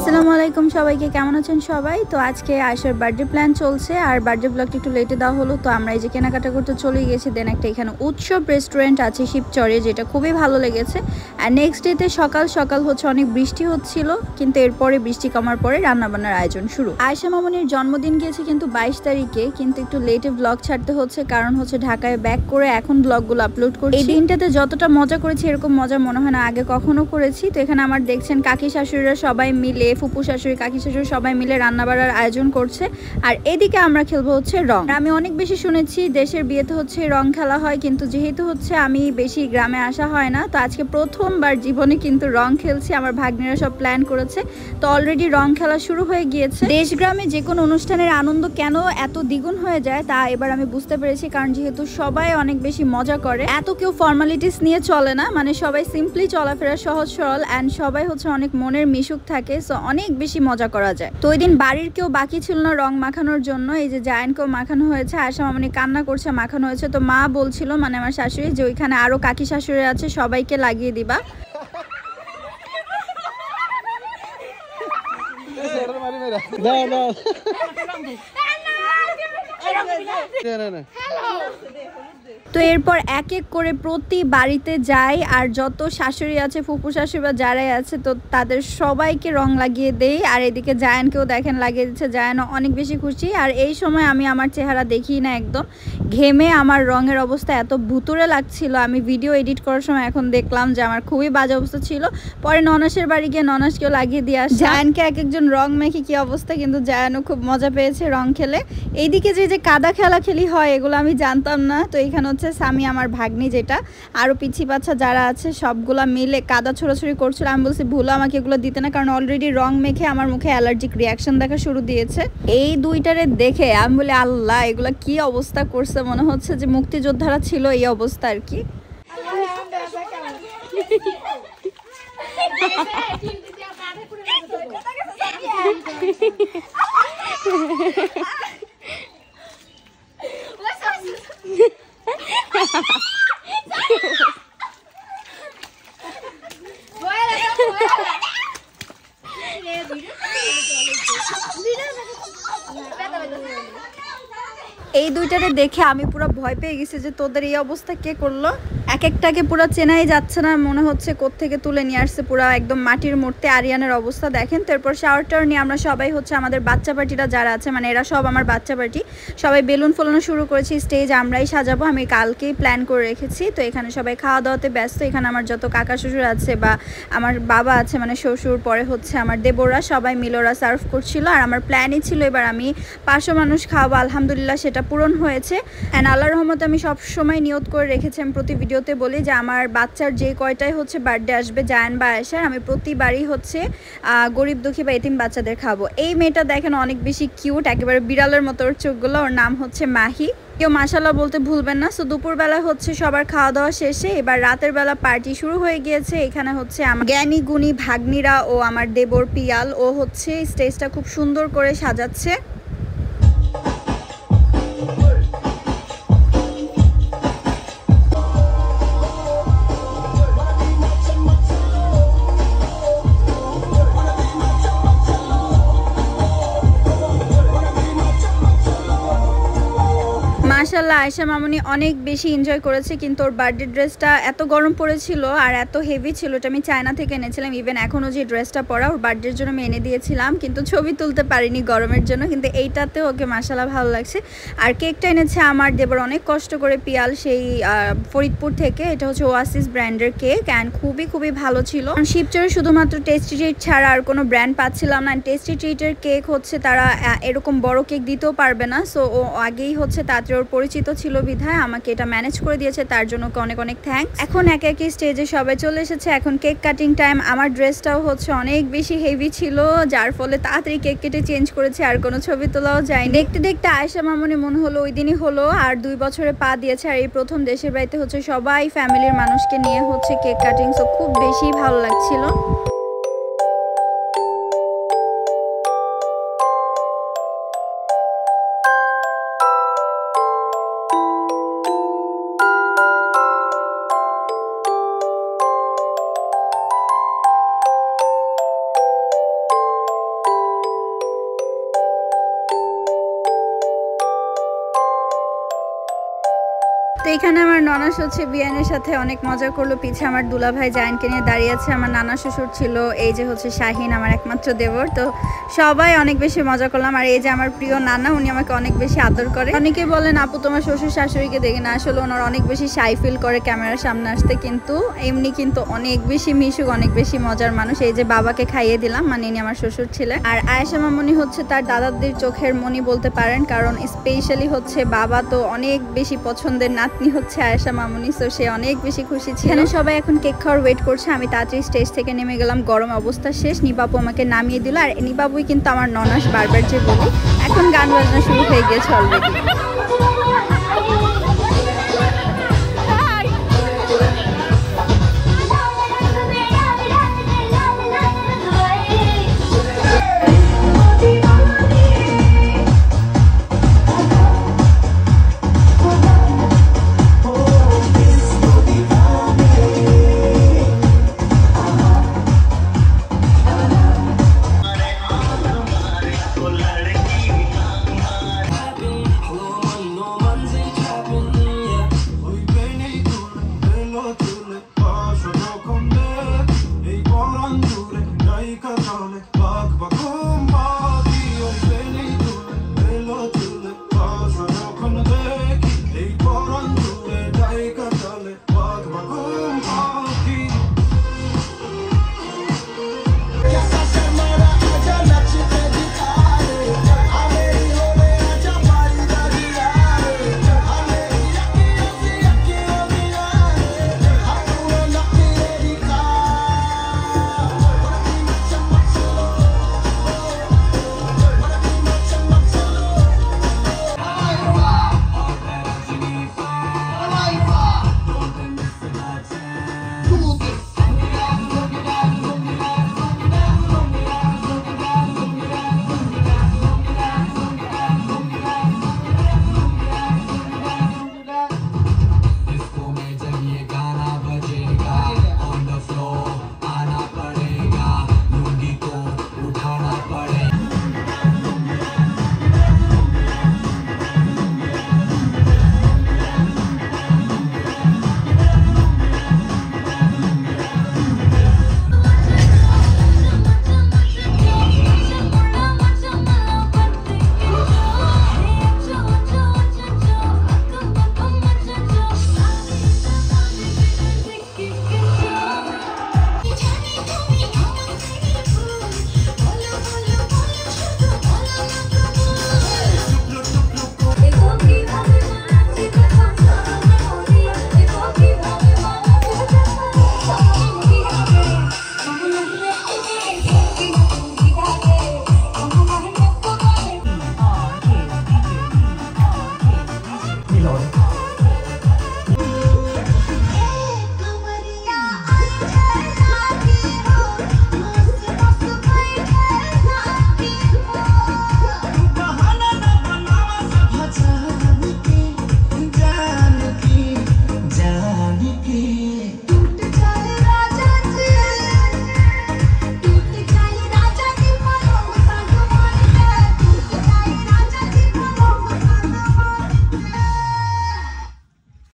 আসসালামু আলাইকুম সবাইকে, কেমন আছেন সবাই? তো আজকে আয়েশার বার্থডে প্ল্যান চলছে আর বার্থডে ব্লগটা একটু লেটে দেওয়া হলো। তো আমরা এই যে কেনাকাটা করতে চলে গেছি। দেন একটা এখানে উৎসব রেস্টুরেন্ট আছে শিবচরে, যেটা খুবই ভালো লেগেছে। আর নেক্সট ডেতে সকাল সকাল হচ্ছে অনেক বৃষ্টি হচ্ছিল, কিন্তু এরপরে বৃষ্টি কমার পরে রান্নাবান্নার আয়োজন শুরু। আয়েশা মামুনির জন্মদিন গিয়েছে কিন্তু 22 তারিখে, কিন্তু একটু লেটে ব্লগ ছাড়তে হচ্ছে, কারণ হচ্ছে ঢাকায় ব্যাক করে এখন ব্লগগুলো আপলোড করছি। এই দিনটাতে যতটা মজা করেছি এরকম মজা মনে হয় না আগে কখনো করেছি। তো এখানে আমার দেখছেন কাকি শাশুড়িরা সবাই মিলে, ফুপু শাশুড়ি, কাকি শাশুড়ি সবাই মিলে রান্না বাড়ার আয়োজন করছে। আর এদিকে আমরা খেলবো হচ্ছে রং। আমি অনেক বেশি শুনেছি দেশের বিয়েতে হচ্ছে রং খেলা হয়, কিন্তু যেহেতু হচ্ছে আমি বেশি গ্রামে আসা হয় না, তো আজকে প্রথমবার জীবনে কিন্তু রং খেলছি। আমার ভাগ্নিরা সব প্ল্যান করেছে, তো অলরেডি রং খেলা শুরু হয়ে গিয়েছে। দেশ গ্রামে যে কোনো অনুষ্ঠানের আনন্দ কেন এত দ্বিগুণ হয়ে যায় তা এবার আমি বুঝতে পেরেছি, কারণ যেহেতু সবাই অনেক বেশি মজা করে, এত কেউ ফর্মালিটিস নিয়ে চলে না, মানে সবাই সিম্পলি চলাফেরা, সহজ সরল, অ্যান্ড সবাই হচ্ছে অনেক মনের মিশুক থাকে, সো অনেক বেশি মজা করা যায়। তো ওই দিন বাড়ির কেউ বাকি ছিল না রং মাখানোর জন্য। এই যে জায়ানকেও মাখানো হয়েছে, আয়েশা মামুনি কান্না করছে, মাখানো হয়েছে। তো মা বলছিল, মানে আমার শাশুড়ি, যে ওইখানে আরো কাকি শাশুড়ি আছে, সবাইকে লাগিয়ে দিবা। তো এরপর এক এক করে প্রতি বাড়িতে যাই, আর যত শাশুড়ি আছে, ফুপু শাশুড়ি বা যারাই আছে, তো তাদের সবাইকে রং লাগিয়ে দেই। আর এদিকে জায়ানকেও দেখেন লাগিয়ে দিচ্ছে, জায়ানও অনেক বেশি খুশি। আর এই সময় আমি আমার চেহারা দেখি না, একদম ঘেমে আমার রঙের অবস্থা এত ভুতুরে লাগছিল। আমি ভিডিও এডিট করার সময় এখন দেখলাম যে আমার খুবই বাজে অবস্থা ছিল। পরে ননাসের বাড়ি গিয়ে ননাসকেও লাগিয়ে দিয়ে আসি। জায়ানকে এক একজন রং মেখে কি অবস্থা, কিন্তু জায়ানও খুব মজা পেয়েছে রং খেলে। এইদিকে যে কাদা খেলাখেলি হয় এগুলো আমি জানতাম না। তো এখানে হচ্ছে স্বামী, আমার ভাগ্নি, যেটা আরও পিছি বাচ্চা যারা আছে সবগুলা মিলে কাদা ছোড়াছুড়ি করছিল। আমি বলছি ভুলো আমাকে এগুলো দিতে না, কারণ অলরেডি রং মেখে আমার মুখে অ্যালার্জিক রিয়াকশন দেখা শুরু দিয়েছে। এই দুইটারে দেখে আমি বলি আল্লাহ, এগুলা কি অবস্থা করছে, মনে হচ্ছে যে মুক্তিযোদ্ধারা ছিল এই অবস্থা আর কি। এই দুইটারে দেখে আমি পুরো ভয় পেয়ে গেছি যে তোদের এই অবস্থা কে করলো। এক একটাকে পুরো চেনাই যাচ্ছে না, মনে হচ্ছে কোত্থেকে তুলে নিয়ে আসছে, পুরো একদম মাটির মূর্তি। আরিয়ানের অবস্থা দেখেন। তারপর শাওয়ারটার নিয়ে আমরা সবাই হচ্ছে আমাদের বাচ্চা পার্টিরা যারা আছে, মানে এরা সব আমার বাচ্চা পার্টি, সবাই বেলুন ফোলানো শুরু করেছি। স্টেজ আমরাই সাজাবো, আমি কালকেই প্ল্যান করে রেখেছি। তো এখানে সবাই খাওয়া দাওয়াতে ব্যস্ত। এখানে আমার যত কাকা শ্বশুর আছে বা আমার বাবা আছে, মানে শ্বশুর, পরে হচ্ছে আমার দেবররা, সবাই মিলোরা সার্ভ করছিল। আর আমার প্ল্যানই ছিল এবার আমি 500 মানুষ খাওয়াবো, আলহামদুলিল্লাহ সেটা পূরণ হয়েছে। অ্যান্ড আল্লাহর রহমতে আমি সবসময় নিয়ত করে রেখেছি, আমি প্রতি ভিডিওতে বলি যে আমার বাচ্চার যে কয়টাই হচ্ছে বার্থডে আসবে, জায়ান বা আয়েশার, আমি প্রতিবারই হচ্ছে গরিব দুঃখী বা এতিম বাচ্চাদের খাবো। এই মেয়েটা দেখেন অনেক বেশি কিউট, একেবারে বিড়ালের মতো ওর চোখগুলো। ওর নাম হচ্ছে মাহি। কেউ মাশাআল্লাহ বলতে ভুলবেন না। সো দুপুরবেলা হচ্ছে সবার খাওয়া দাওয়া শেষে এবার রাতের বেলা পার্টি শুরু হয়ে গিয়েছে। এখানে হচ্ছে আমার জ্ঞানী গুণী ভাগ্নিরা ও আমার দেবর পিয়াল ও হচ্ছে স্টেজটা খুব সুন্দর করে সাজাচ্ছে। মাশাআল্লাহ আয়েশা মামুনি অনেক বেশি এনজয় করেছে, কিন্তু ওর বার্থডে ড্রেসটা এত গরম পড়েছিল আর এত হেভি ছিল, এটা আমি চায়না থেকে এনেছিলাম। ইভেন এখনও যে ড্রেসটা পরা ওর বার্থডের জন্য আমি এনে দিয়েছিলাম, কিন্তু ছবি তুলতে পারিনি গরমের জন্য। কিন্তু এইটাতে ওকে মাশাআল্লাহ ভালো লাগছে। আর কেকটা এনেছে আমার দেবর অনেক কষ্ট করে, পিয়াল, সেই ফরিদপুর থেকে। এটা হচ্ছে ওয়াসিস ব্র্যান্ডের কেক, অ্যান্ড খুবই ভালো ছিল। শিবচরে শুধুমাত্র টেস্টি ট্রিট ছাড়া আর কোনো ব্র্যান্ড পাচ্ছিলাম না। টেস্টি ট্রিটের কেক হচ্ছে তারা এরকম বড় কেক দিতেও পারবে না, সো ও আগেই হচ্ছে তাড়াতাড়ি ওর পরিচিত ছিল বিধায় আমাকে এটা ম্যানেজ করে দিয়েছে, তার জন্য অনেক থ্যাঙ্কস। এখন একে একে স্টেজে সবাই চলে এসেছে, এখন কেক কাটিং টাইম। আমার ড্রেসটাও হচ্ছে অনেক বেশি হেভি ছিল, যার ফলে তাড়াতাড়ি কেক কেটে চেঞ্জ করেছে, আর কোনো ছবি তোলাও যায়। দেখতে দেখতে আয়েশা মামুনি মনে হলো ওই দিনই হলো, আর 2 বছরে পা দিয়েছে। আর এই প্রথম দেশের বাড়িতে হচ্ছে সবাই ফ্যামিলির মানুষকে নিয়ে হচ্ছে কেক কাটিং, সো খুব বেশি ভালো লাগছিল। এখানে আমার ননাস হচ্ছে বিয়ানের সাথে অনেক মজা করলো। পিছে আমার দুলাভাই জায়ানকে নিয়ে দাঁড়িয়ে আছে, আমার নানা শ্বশুর ছিল, এই যে হচ্ছে শাহিন আমার একমাত্র দেবর। তো সবাই অনেক বেশি মজা করলাম। আর এই যে আমার প্রিয় নানা, উনি আমাকে অনেক বেশি আদর করে। অনেকে বলেন আপু তোমার শ্বশুর শাশুড়িকে দেখে না, আসলে ওনার অনেক বেশি শাই ফিল করে ক্যামেরার সামনে আসতে, কিন্তু এমনি কিন্তু অনেক বেশি মিশুক, অনেক বেশি মজার মানুষ। এই যে বাবাকে খাইয়ে দিলাম, মানে ইনি আমার শ্বশুর ছিলেন। আর আয়েশা মামুনি হচ্ছে তার দাদাদের চোখের মনি বলতে পারেন, কারণ স্পেশালি হচ্ছে বাবা তো অনেক বেশি পছন্দের নাতনি হচ্ছে আয়েশা মামুনি, সো সে অনেক বেশি খুশি ছিল। এখানে সবাই এখন কেক খাওয়ার ওয়েট করছে। আমি তাড়াতাড়ি স্টেজ থেকে নেমে গেলাম, গরম অবস্থা শেষ। নিপাপু আমাকে নামিয়ে দিল, আর নিপাপুই কিন্তু আমার ননাস বারবার যে বলি। এখন গান বাজনা শুরু হয়ে গেছে অলরেডি।